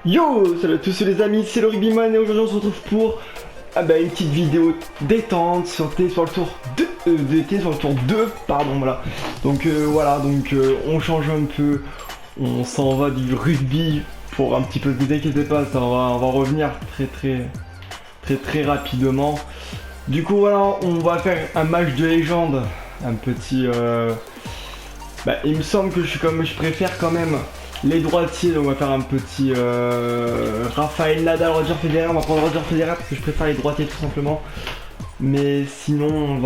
Yo, salut à tous les amis, c'est le Rugbyman et aujourd'hui on se retrouve pour une petite vidéo détente sur tennis sur le tour 2, tennis sur le tour 2, pardon, voilà. Donc on change un peu, on s'en va du rugby pour un petit peu, ne vous inquiétez pas, on va revenir très rapidement. Du coup voilà, on va faire un match de légende, un petit... il me semble que je préfère quand même les droitiers, donc on va faire un petit Rafael Nadal, Roger Federer. On va prendre Roger Federer parce que je préfère les droitiers tout simplement. Mais sinon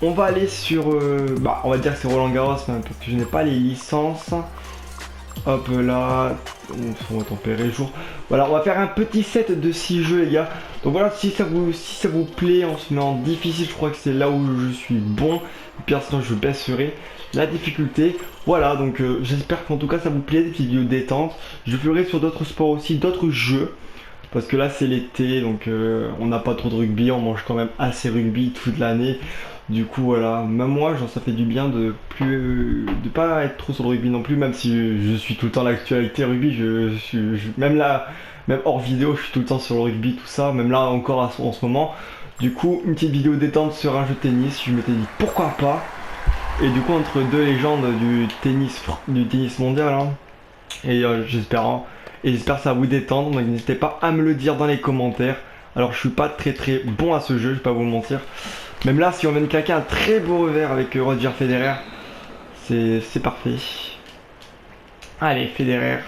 on va aller sur on va dire que c'est Roland Garros parce que je n'ai pas les licences. Hop là, on va tempérer jour. Voilà, on va faire un petit set de 6 jeux les gars. Donc voilà, si ça vous plaît, on se met en difficile, je crois que c'est là où je suis bon. Et puis sinon je baisserai la difficulté. Voilà, donc j'espère qu'en tout cas ça vous plaît, des petites vidéos détente. Je ferai sur d'autres sports aussi, d'autres jeux. Parce que là c'est l'été, donc on n'a pas trop de rugby, on mange quand même assez rugby toute l'année. Du coup voilà, même moi genre ça fait du bien de pas être trop sur le rugby non plus, même si je suis tout le temps l'actualité rugby, même là, même hors vidéo je suis tout le temps sur le rugby, tout ça, même là encore en ce moment. Du coup une petite vidéo détente sur un jeu de tennis, je m'étais dit pourquoi pas. Et du coup entre deux légendes du tennis mondial hein, et j'espère que ça va vous détendre, donc n'hésitez pas à me le dire dans les commentaires. Alors je suis pas très bon à ce jeu, je vais pas vous mentir. Même là si on vient de claquer un très beau revers avec Roger Federer, c'est parfait. Allez Federer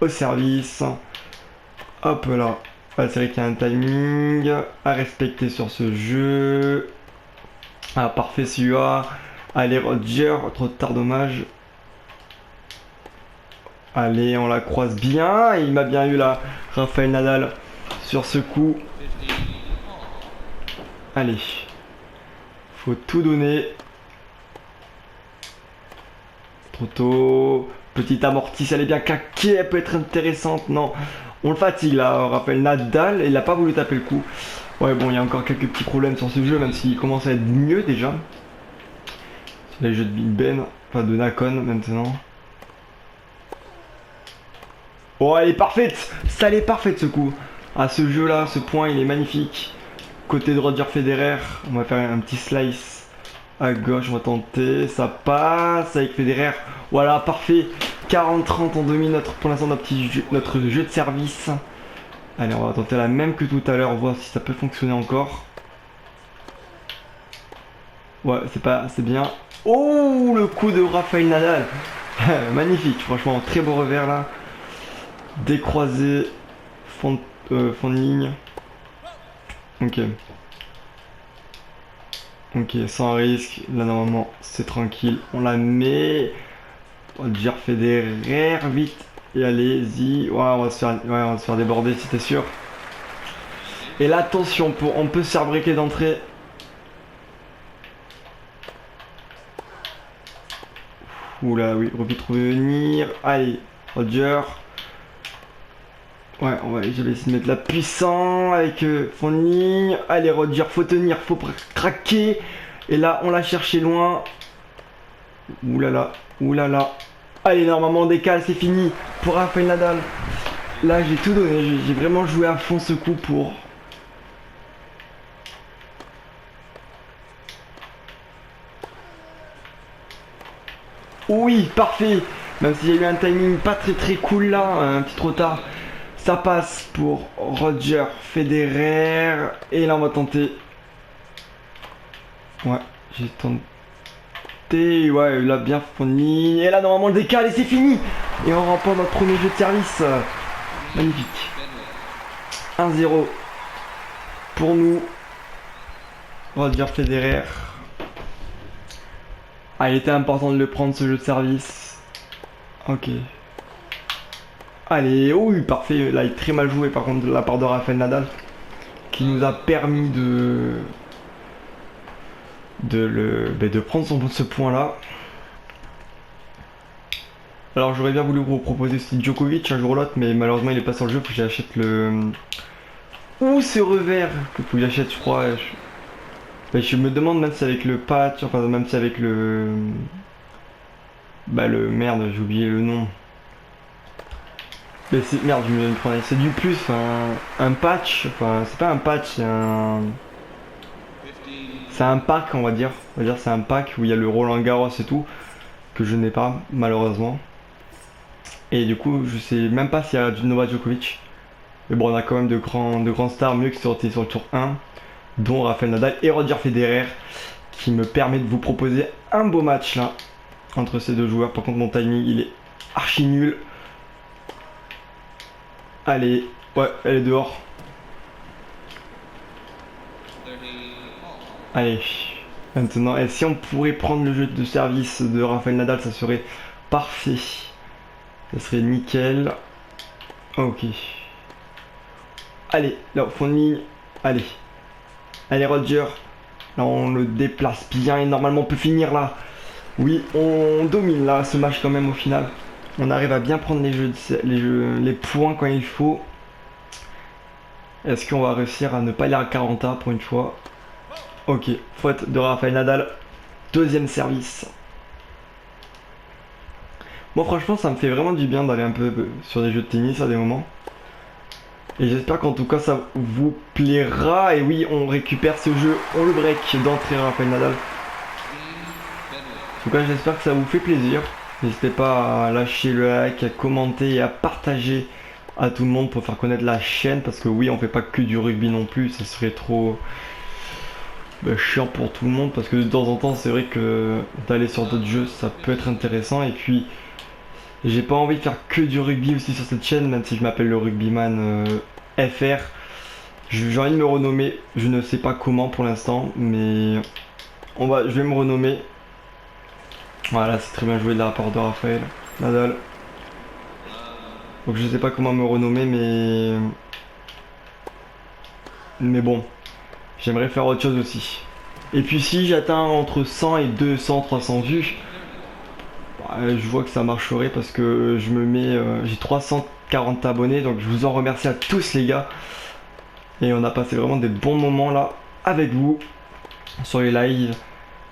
au service. Hop là. Ah, c'est vrai qu'il y a un timing à respecter sur ce jeu. Ah parfait celui-là. Allez Roger, trop tard dommage. Allez, on la croise bien. Il m'a bien eu là, Rafael Nadal, sur ce coup. Allez. Faut tout donner. Trop tôt. Petite amortisse, elle est bien claquée. Elle peut être intéressante. Non, on le fatigue là, Rafael Nadal. Il n'a pas voulu taper le coup. Ouais, bon, il y a encore quelques petits problèmes sur ce jeu, même s'il commence à être mieux déjà. C'est les jeux de Big Ben, enfin de Nakon maintenant. Oh, elle est parfaite! Ça, elle est parfaite ce coup. Ah, ce jeu là, ce point, il est magnifique. Côté de Roger Federer, on va faire un petit slice à gauche, on va tenter. Ça passe avec Federer. Voilà, parfait. 40-30 en demi, pour l'instant, notre jeu de service. Allez, on va tenter la même que tout à l'heure, voir si ça peut fonctionner encore. Ouais, c'est bien. Oh, le coup de Rafael Nadal. Magnifique, franchement, très beau revers là. Décroisé, fond de ligne. Ok. Ok, sans risque. Là, normalement, c'est tranquille. On la met. On va dire Federer, vite. Et allez-y. Ouais, on va se faire déborder, si t'es sûr. Et là, attention, on peut se faire briquer d'entrée. Oula, oui, vite revenir. Allez, Roger. Ouais, je vais essayer de mettre la puissance avec fond de ligne. Allez, Roger, faut tenir, faut craquer. Et là, on l'a cherché loin. Oulala, oulala. Allez, normalement, on décale, c'est fini pour Rafael Nadal. Là, j'ai tout donné, j'ai vraiment joué à fond ce coup pour... Oui, parfait. Même s'il y a eu un timing pas très cool là, un petit trop tard. Ça passe pour Roger Federer. Et là, on va tenter. Ouais, j'ai tenté. Ouais, là, bien fourni. Et là, normalement, le décale et c'est fini. Et on remporte notre premier jeu de service. Magnifique. 1-0 pour nous. Roger Federer. Ah, il était important de le prendre ce jeu de service. Ok. Allez, oh oui, parfait. Là, il est très mal joué par contre de la part de Rafael Nadal. Qui nous a permis de prendre ce point là. Alors j'aurais bien voulu vous proposer aussi Djokovic un jour ou l'autre, mais malheureusement il est pas sur le jeu, faut que j'achète le... Ouh, ce revers faut que j'achète, je crois. Je me demande même si avec le patch, enfin même si avec le... le merde, j'ai oublié le nom. Mais c'est merde, je me prenais. C'est du plus, enfin, un patch. Enfin, c'est pas un patch, c'est un pack, on va dire. On va dire c'est un pack où il y a le Roland Garros et tout que je n'ai pas malheureusement. Et du coup, je sais même pas s'il y a du Novak Djokovic. Mais bon, on a quand même de grands stars mieux qui sont sortis sur le tour 1, dont Rafael Nadal et Roger Federer, qui me permet de vous proposer un beau match là entre ces deux joueurs. Par contre, mon timing il est archi nul. Allez, ouais, elle est dehors. Allez, maintenant, et si on pourrait prendre le jeu de service de Rafael Nadal, ça serait parfait. Ça serait nickel. Ok. Allez, là au fond de ligne. Allez. Allez Roger. Là on le déplace bien et normalement on peut finir là. Oui, on domine là ce match quand même au final. On arrive à bien prendre les points quand il faut. Est-ce qu'on va réussir à ne pas aller à 40 pour une fois? Ok, faute de Rafael Nadal. Deuxième service. Moi franchement ça me fait vraiment du bien d'aller un peu sur des jeux de tennis à des moments. Et j'espère qu'en tout cas ça vous plaira. Et oui, on récupère ce jeu, on le break d'entrée Rafael Nadal. En tout cas j'espère que ça vous fait plaisir. N'hésitez pas à lâcher le like, à commenter et à partager à tout le monde pour faire connaître la chaîne. Parce que oui, on fait pas que du rugby non plus, ça serait trop chiant pour tout le monde. Parce que de temps en temps c'est vrai que d'aller sur d'autres jeux ça peut être intéressant. Et puis j'ai pas envie de faire que du rugby aussi sur cette chaîne, même si je m'appelle le Rugbyman FR. J'ai envie de me renommer, je ne sais pas comment pour l'instant, mais je vais me renommer. Voilà, c'est très bien joué de la part de Rafael Nadal. Donc je sais pas comment me renommer, mais bon, j'aimerais faire autre chose aussi. Et puis si j'atteins entre 100 et 200, 300 vues, je vois que ça marcherait parce que je me mets, j'ai 340 abonnés, donc je vous en remercie à tous les gars. Et on a passé vraiment des bons moments là avec vous sur les lives.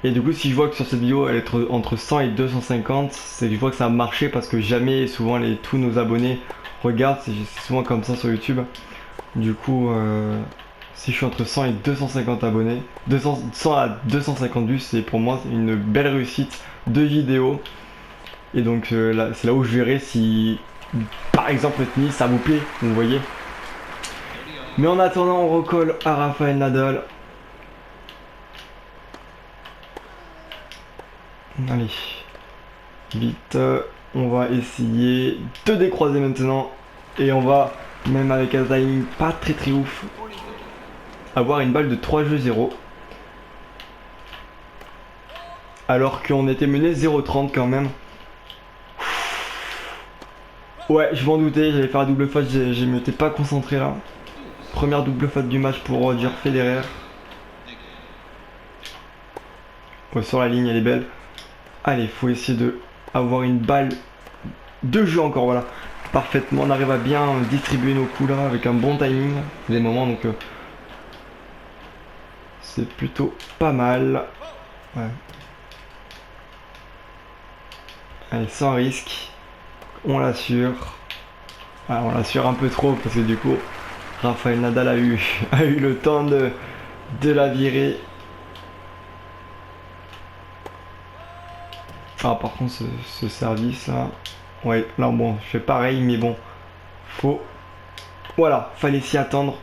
Et du coup si je vois que sur cette vidéo elle est entre 100 et 250, c'est que je vois que ça a marché parce que jamais souvent tous nos abonnés regardent, c'est souvent comme ça sur YouTube. Du coup si je suis entre 100 et 250 abonnés, 100 à 250 vues, c'est pour moi une belle réussite de vidéo. Et donc c'est là où je verrai si par exemple le tennis ça vous plaît, vous voyez. Mais en attendant on recolle à Rafael Nadal. Allez, vite, on va essayer de décroiser maintenant. Et on va, même avec un timing pas très ouf, avoir une balle de 3-0. Alors qu'on était mené 0-30 quand même. Ouais, je m'en doutais, j'allais faire la double faute, je m'étais pas concentré là. Première double faute du match pour Roger Federer. Ouais, sur la ligne, elle est belle. Allez, faut essayer de avoir une balle de jeu encore, voilà. Parfaitement, on arrive à bien distribuer nos coups là avec un bon timing des moments, donc c'est plutôt pas mal. Ouais. Allez, sans risque, on l'assure. Ouais, on l'assure un peu trop parce que du coup, Rafael Nadal a eu le temps de la virer. Ah par contre ce service là, ouais là bon je fais pareil mais bon, voilà, fallait s'y attendre.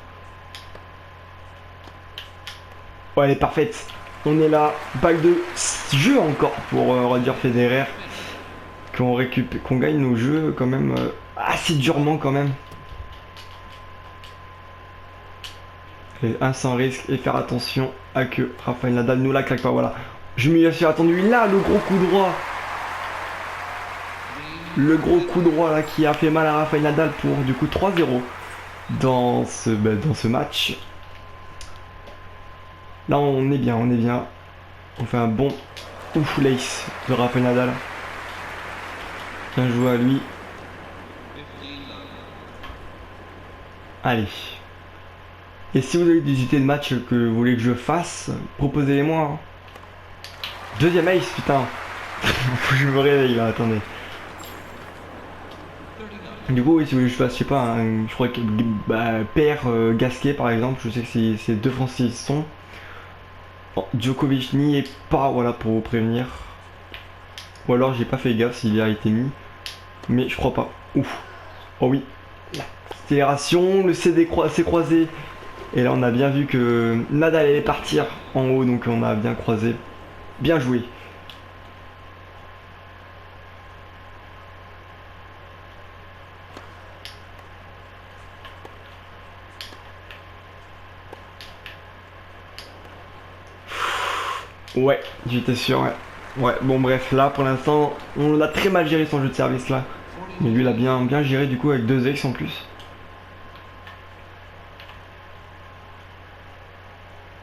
Ouais elle est parfaite, on est là, balle de jeu encore pour Roger Federer, qu'on gagne nos jeux quand même assez durement quand même. Et un sans risque et faire attention à que Rafael Nadal nous la claque pas, voilà. Je m'y suis attendu là, le gros coup droit. Le gros coup droit là qui a fait mal à Rafael Nadal pour du coup 3-0 dans ce match. Là on est bien, on fait un bon ouf lace de Rafael Nadal. Bien joué à lui. Allez. Et si vous avez des idées de match que vous voulez que je fasse, proposez-les-moi. Hein. Deuxième ace, putain. Faut que je me réveille là, attendez. Du coup, oui, si vous voulez que je fasse, je sais pas, je crois que Père Gasquet par exemple, je sais que c'est deux Français qui sont. Bon, Djokovic n'y est pas, voilà, pour vous prévenir. Ou alors j'ai pas fait gaffe s'il a été mis. Mais je crois pas. Ouf. Oh oui. Accélération, le CD s'est croisé. Et là on a bien vu que Nadal allait partir en haut, donc on a bien croisé. Bien joué. Ouais, j'étais sûr, ouais. Ouais, bon bref, là pour l'instant, on a très mal géré son jeu de service là. Mais lui il a bien géré du coup avec deux ex en plus.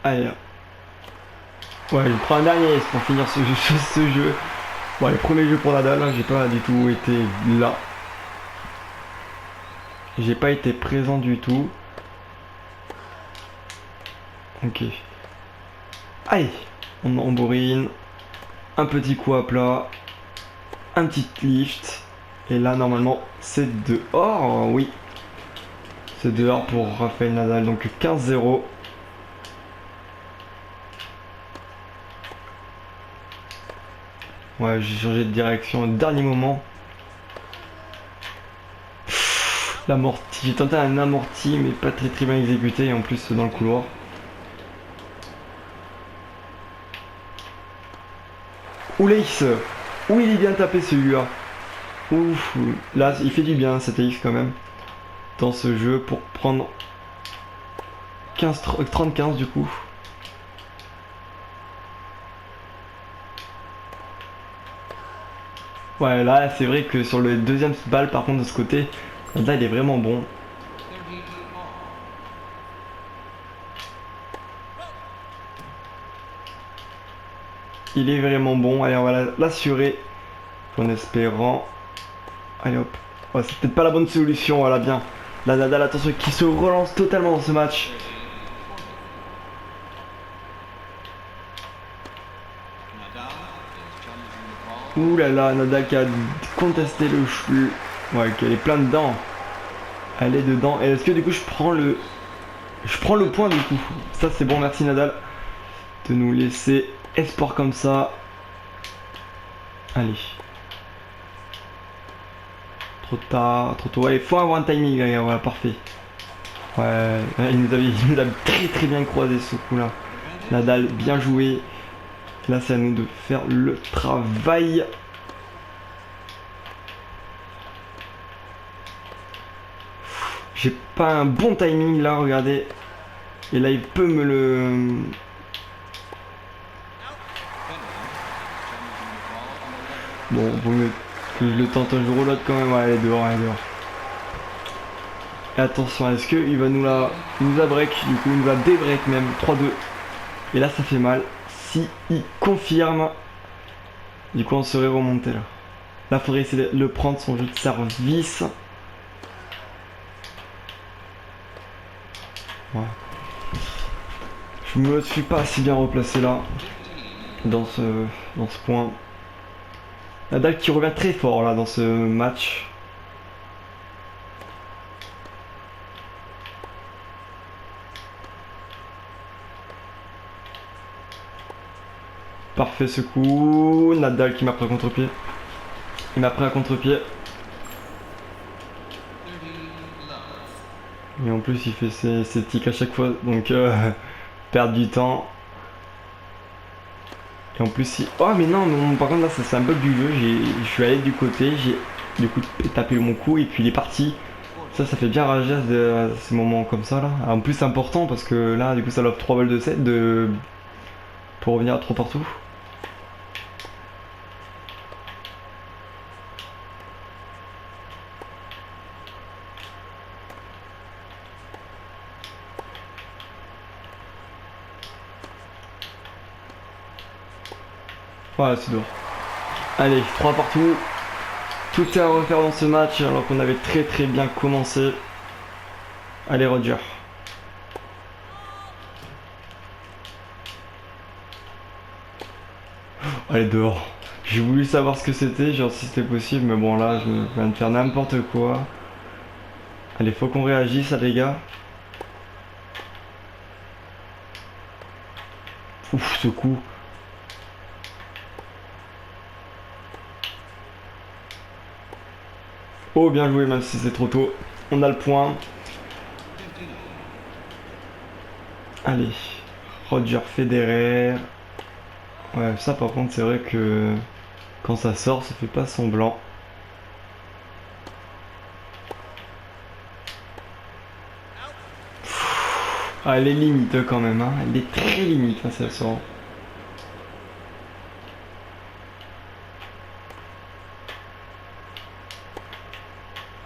Allez. Ouais, je prends un dernier ace pour finir ce jeu. Ouais, le premier jeu pour Nadal, hein, j'ai pas du tout été là. J'ai pas été présent du tout. Ok. Allez, on bourrine. Un petit coup à plat. Un petit lift. Et là, normalement, c'est dehors. Oui. C'est dehors pour Rafael Nadal. Donc 15-0. Ouais, j'ai changé de direction au dernier moment. L'amorti. J'ai tenté un amorti, mais pas très bien exécuté. Et en plus, dans le couloir. Ouleix. Où il est bien tapé celui-là. Ouf. Là, il fait du bien cet Aix quand même. Dans ce jeu pour prendre 30-15 du coup. Ouais, là c'est vrai que sur le deuxième balle par contre de ce côté, là il est vraiment bon. Il est vraiment bon. Allez, on va l'assurer en espérant. Allez hop. Ouais, c'est peut-être pas la bonne solution, voilà bien. Là Nadal, attention, qui se relance totalement dans ce match. Ouh là là, Nadal qui a contesté le cheveu. Ouais, qu'elle est plein dedans. Elle est dedans. Et est-ce que du coup je prends le point du coup. Ça c'est bon, merci Nadal de nous laisser espoir comme ça. Allez. Trop tard, trop tôt. Ouais, il faut avoir un timing là, voilà, parfait. Ouais, il nous a très bien croisé ce coup là. Nadal, bien joué. Là c'est à nous de faire le travail. J'ai pas un bon timing là, regardez. Et là il peut me le... Bon, vaut mieux que je le tente un jour ou l'autre quand même. Ouais, elle est dehors, elle est dehors. Et attention, est-ce qu'il va nous la... Il nous a break, du coup il nous a débreak même, 3-2. Et là ça fait mal. Si il confirme, du coup on serait remonté là. Là faudrait essayer de le prendre, son jeu de service. Ouais. Je me suis pas si bien replacé là. Dans ce point. Nadal qui revient très fort là dans ce match. Parfait ce coup. Nadal qui m'a pris un contre-pied. Il m'a pris un contre-pied. Et en plus il fait ses tics à chaque fois. Donc perdre du temps. Et en plus il... Oh mais non, par contre là c'est un bug du jeu. Je suis allé du côté. J'ai du coup tapé mon coup et puis il est parti. Ça fait bien rager à ces moments comme ça là. En plus c'est important parce que là du coup ça l'offre 3 balles de 7 pour revenir à 3 partout. Voilà, c'est dehors. Allez, 3 partout. Tout est à refaire dans ce match alors qu'on avait très bien commencé. Allez Roger. Allez dehors. J'ai voulu savoir ce que c'était, genre si c'était possible, mais bon là, je viens de faire n'importe quoi. Allez, faut qu'on réagisse, là, les gars. Ouf, ce coup. Oh, bien joué, même si c'est trop tôt. On a le point. Allez. Roger Federer. Ouais, ça par contre, c'est vrai que quand ça sort, ça fait pas semblant. Ah, elle est limite quand même, hein. Elle est très limite, hein, ça sort.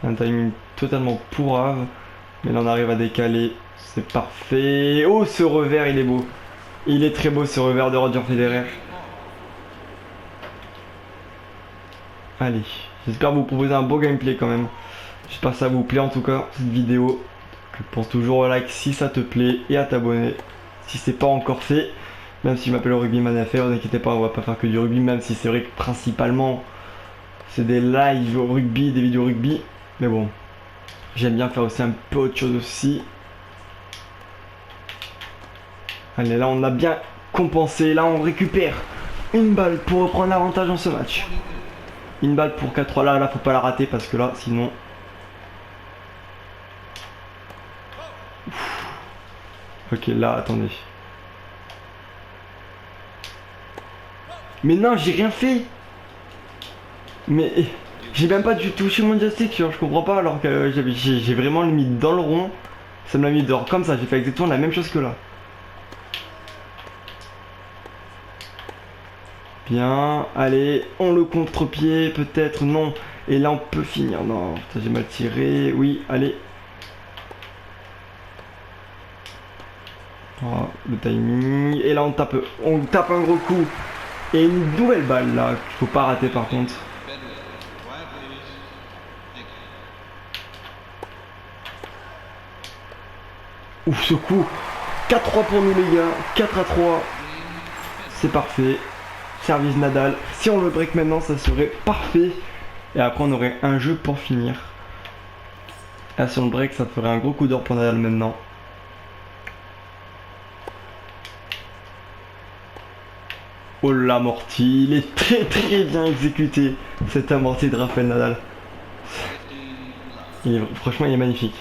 Un timing totalement pourrave. Mais là, on arrive à décaler. C'est parfait. Oh, ce revers, il est beau. Il est très beau, ce revers de Roger Federer. Allez, j'espère vous proposer un beau gameplay quand même. J'espère que ça vous plaît en tout cas, cette vidéo. Je pense toujours au like si ça te plaît et à t'abonner si c'est pas encore fait. Même si je m'appelle Rugbyman FR, ne vous inquiétez pas, on va pas faire que du rugby, même si c'est vrai que principalement c'est des lives au rugby, des vidéos rugby. Mais bon, j'aime bien faire aussi un peu autre chose aussi. Allez, là on a bien compensé, là on récupère une balle pour reprendre l'avantage dans ce match. Une balle pour 4-3, là faut pas la rater parce que là sinon... Ok, là attendez. Mais non, j'ai rien fait. Mais j'ai même pas du tout touché mon joystick, je comprends pas, alors que j'ai vraiment mis dans le rond. Ça me l'a mis dehors comme ça, j'ai fait exactement la même chose que là. Bien, allez, on le contre-pied, peut-être, non. Et là on peut finir, non, j'ai mal tiré, oui, allez. Oh, le timing, et là on tape un gros coup. Et une nouvelle balle là, qu'il faut pas rater par contre. Ouf, ce coup. 4-3 pour nous les gars, 4-3. C'est parfait. Service Nadal. Si on le break maintenant, ça serait parfait. Et après, on aurait un jeu pour finir. Là, si on le break, ça ferait un gros coup d'or pour Nadal maintenant. Oh l'amorti, il est très très bien exécuté, cet amorti de Rafael Nadal. Franchement, il est magnifique.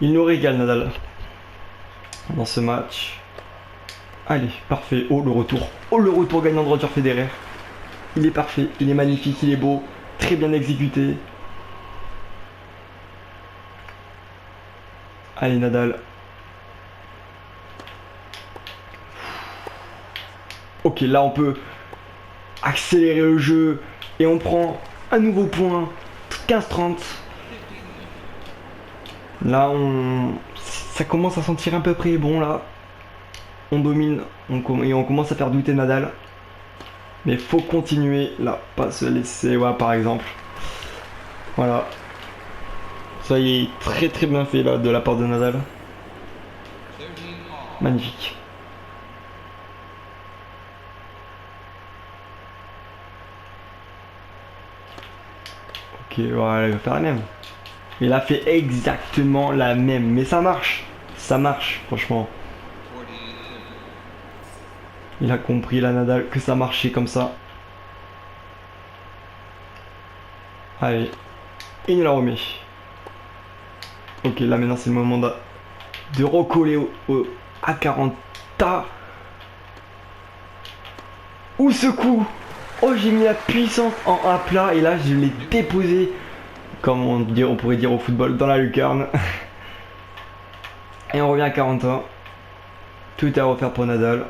Il nous régale Nadal dans ce match. Allez, parfait. Oh le retour. Oh le retour gagnant de Roger Federer. Il est parfait, il est magnifique, il est beau. Très bien exécuté. Allez Nadal. Ok, là on peut accélérer le jeu. Et on prend un nouveau point. 15-30. Là ça commence à sentir à peu près bon là. On domine et on commence à faire douter Nadal. Mais faut continuer là, pas se laisser, ouais, par exemple. Voilà. Ça y est, très très bien fait là de la part de Nadal. Magnifique. Ok, voilà, il va faire la même. Il a fait exactement la même, mais ça marche. Ça marche, franchement. Il a compris, la Nadal, que ça marchait comme ça. Allez. Et il nous la remet. Ok, là maintenant c'est le moment de recoller à 40 tas. Ou ce coup. Oh, j'ai mis la puissance en A plat et là je l'ai déposé, comme on pourrait dire au football, dans la lucarne. Et on revient à 40 ans. Tout est à refaire pour Nadal.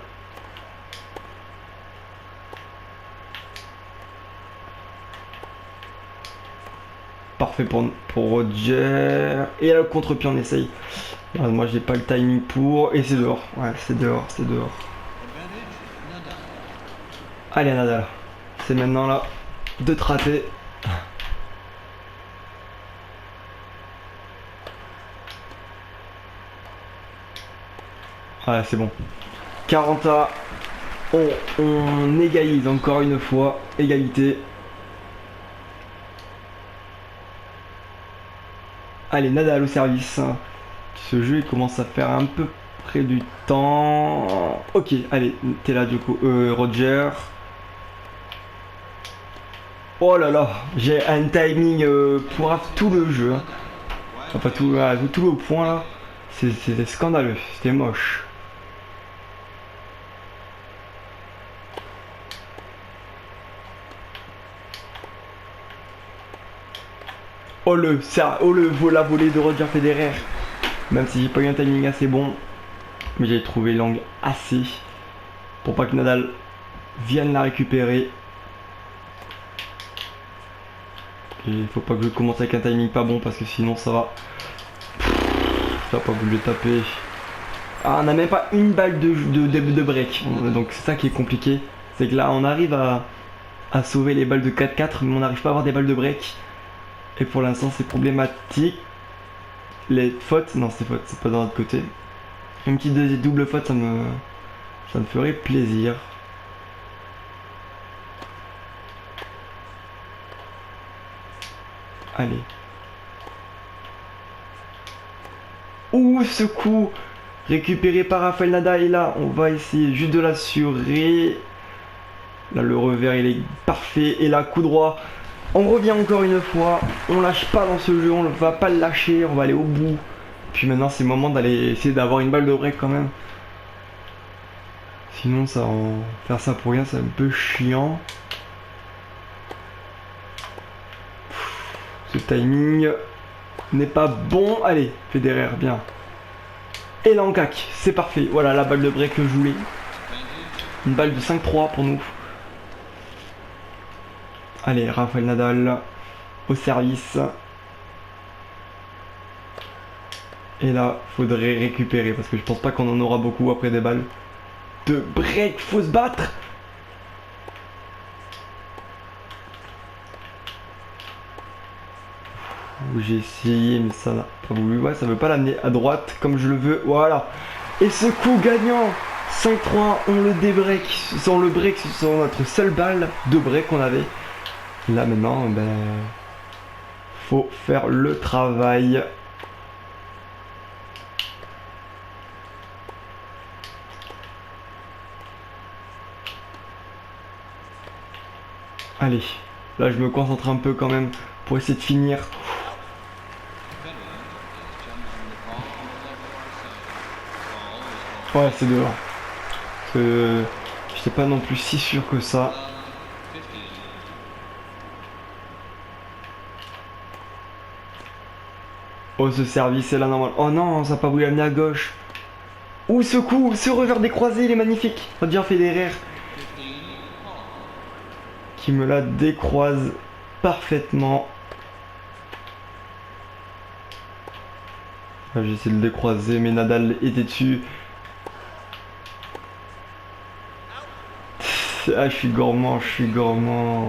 Parfait pour Roger. Et là, le contre-pied, on essaye. Moi, j'ai pas le timing pour. Et c'est dehors. Ouais, c'est dehors, c'est dehors. Allez, Nadal. C'est maintenant là de te rater. Ouais, c'est bon. 40 A. On égalise encore une fois. Égalité. Allez, Nadal au service. Ce jeu il commence à faire un peu près du temps. Ok, allez, t'es là du coup. Roger. Oh là là, j'ai un timing pour tout le jeu. Hein. Enfin, tout le point là. C'était scandaleux, c'était moche. Oh la volée de Roger Federer. Même si j'ai pas eu un timing assez bon. Mais j'ai trouvé l'angle assez. Pour pas que Nadal vienne la récupérer. Et il faut pas que je commence avec un timing pas bon parce que sinon ça va. Ça va pas voulu taper. Ah, on n'a même pas une balle de break. Donc c'est ça qui est compliqué. C'est que là on arrive à sauver les balles de 4-4 mais on n'arrive pas à avoir des balles de break. Et pour l'instant c'est problématique. Les fautes, non c'est faute, c'est pas dans l'autre côté. Une petite double faute ça me ferait plaisir. Allez. Ouh, ce coup récupéré par Rafael Nadal. Et là, on va essayer juste de l'assurer. Là, le revers, il est parfait. Et là, coup droit. On revient encore une fois. On lâche pas dans ce jeu. On ne va pas le lâcher. On va aller au bout. Puis maintenant, c'est le moment d'aller essayer d'avoir une balle de break quand même. Sinon, ça faire ça pour rien, c'est un peu chiant. Ce timing n'est pas bon. Allez, Federer, bien. Et là on caque, c'est parfait. Voilà la balle de break que je voulais. Une balle de 5-3 pour nous. Allez, Rafael Nadal au service. Et là, faudrait récupérer parce que je pense pas qu'on en aura beaucoup après des balles de break. Faut se battre. J'ai essayé mais ça n'a pas voulu. Ouais, ça veut pas l'amener à droite comme je le veux. Voilà. Et ce coup gagnant 5-3, on le débreak. Sans le break, sur notre seule balle de break qu'on avait. Là maintenant, ben, faut faire le travail. Allez, là je me concentre un peu quand même pour essayer de finir. Ouais, c'est dehors. J'étais pas non plus si sûr que ça. Oh, ce service est là normal. Oh non, ça n'a pas voulu amener à gauche. Ouh, ce coup, ce revers décroisé, il est magnifique. Roger Federer qui me la décroise parfaitement. J'ai essayé de le décroiser, mais Nadal était dessus. Ah, je suis gourmand, je suis gourmand.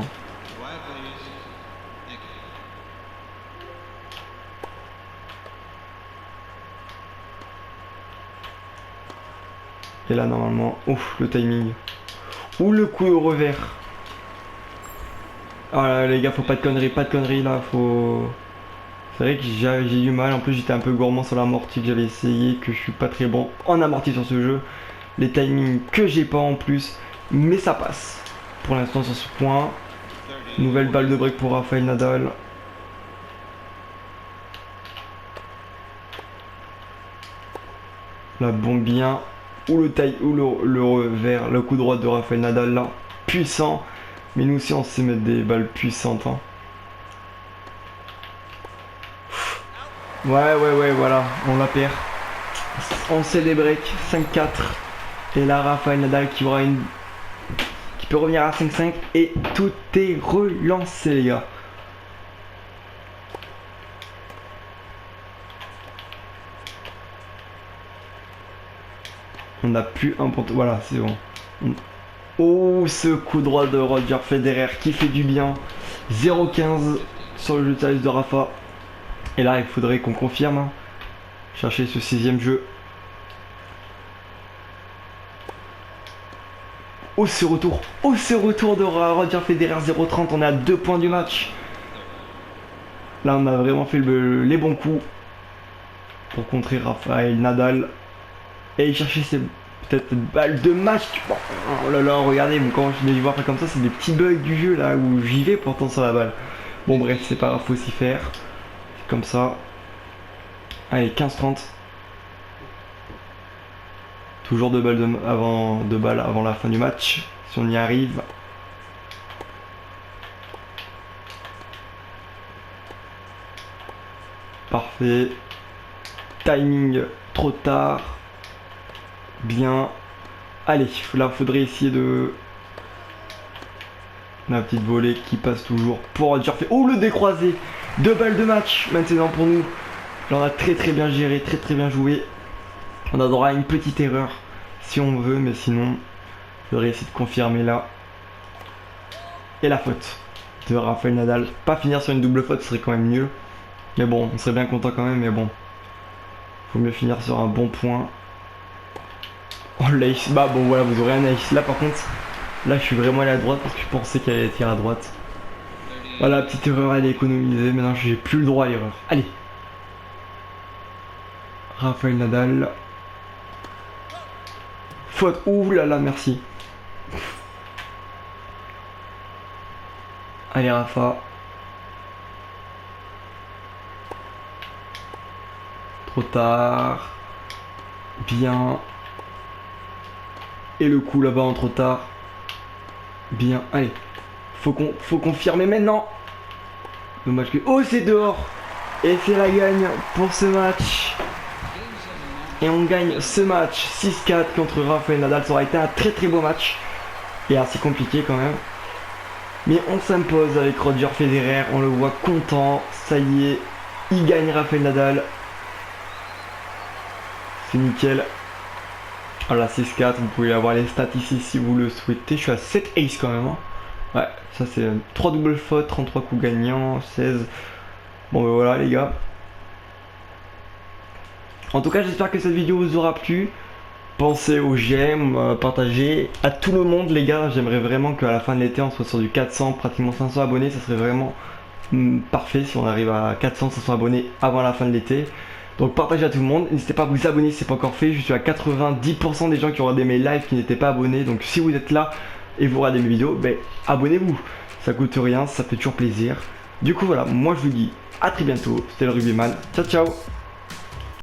Et là, normalement, ouf, le timing. Ou le coup au revers. Ah là, les gars, faut pas de conneries là, faut... C'est vrai que j'ai eu mal, en plus j'étais un peu gourmand sur l'amorti que j'avais essayé, que je suis pas très bon en amorti sur ce jeu. Les timings que j'ai pas en plus, mais ça passe. Pour l'instant sur ce point. Nouvelle balle de break pour Rafael Nadal. La bombe bien. Ou le taille, ou le revers, le coup droit de Rafael Nadal là. Puissant. Mais nous aussi on sait mettre des balles puissantes. Hein. Ouais, voilà, on la perd. On sait des breaks, 5-4. Et là, Rafael Nadal qui aura qui peut revenir à 5-5. Et tout est relancé, les gars. On n'a plus un point. Voilà, c'est bon. Oh, ce coup droit de Roger Federer qui fait du bien. 0-15 sur le jeu de service de Rafa. Et là, il faudrait qu'on confirme. Hein. Chercher ce 6ème jeu. Oh ce retour de Roger Federer 0,30, on est à 2 points du match. Là on a vraiment fait les bons coups pour contrer Rafael Nadal. Et il cherchait ses peut-être balles de match. Oh là là, regardez, quand je les vois comme ça, c'est des petits bugs du jeu là où j'y vais pourtant sur la balle. Bon bref, c'est pas grave, faut s'y faire. C'est comme ça. Allez, 15-30. Toujours 2 balles avant la fin du match. Si on y arrive. Parfait. Timing trop tard. Bien. Allez, là faudrait essayer de... La petite volée qui passe toujours pour Roger Federer. Oh le décroisé. 2 balles de match maintenant pour nous. Là on a très bien géré, très bien joué. On a droit à une petite erreur si on veut, mais sinon il faudrait essayer de confirmer là. Et la faute de Rafael Nadal. Pas finir sur une double faute, ce serait quand même mieux. Mais bon, on serait bien content quand même, mais bon. Faut mieux finir sur un bon point. Oh l'ace, bah bon voilà, vous aurez un ace. Là par contre, là je suis vraiment allé à droite parce que je pensais qu'elle allait tirer à droite. Voilà, petite erreur, elle est économisée. Maintenant j'ai plus le droit à l'erreur. Allez. Rafael Nadal. Faute. Ouh là là, merci. Allez Rafa. Trop tard. Bien. Et le coup là-bas en trop tard. Bien. Allez. Faut confirmer maintenant. Dommage que... Oh c'est dehors. Et c'est la gagne pour ce match. Et on gagne ce match 6-4 contre Rafael Nadal. Ça aurait été un très beau match. Et assez compliqué quand même. Mais on s'impose avec Roger Federer. On le voit content. Ça y est. Il gagne Rafael Nadal. C'est nickel. Voilà 6-4. Vous pouvez avoir les stats ici si vous le souhaitez. Je suis à 7 ace quand même. Hein. Ouais, ça c'est 3 doubles fautes, 33 coups gagnants, 16. Bon ben voilà les gars. En tout cas j'espère que cette vidéo vous aura plu. Pensez aux j'aime, partagez à tout le monde les gars. J'aimerais vraiment qu'à la fin de l'été on soit sur du 400, pratiquement 500 abonnés. Ça serait vraiment parfait si on arrive à 400, 500 abonnés avant la fin de l'été. Donc partagez à tout le monde. N'hésitez pas à vous abonner si c'est pas encore fait. Je suis à 90% des gens qui ont regardé mes lives qui n'étaient pas abonnés. Donc si vous êtes là et vous regardez mes vidéos, ben abonnez-vous. Ça coûte rien, ça fait toujours plaisir. Du coup voilà, moi je vous dis à très bientôt. C'était le Rugbyman. Ciao ciao.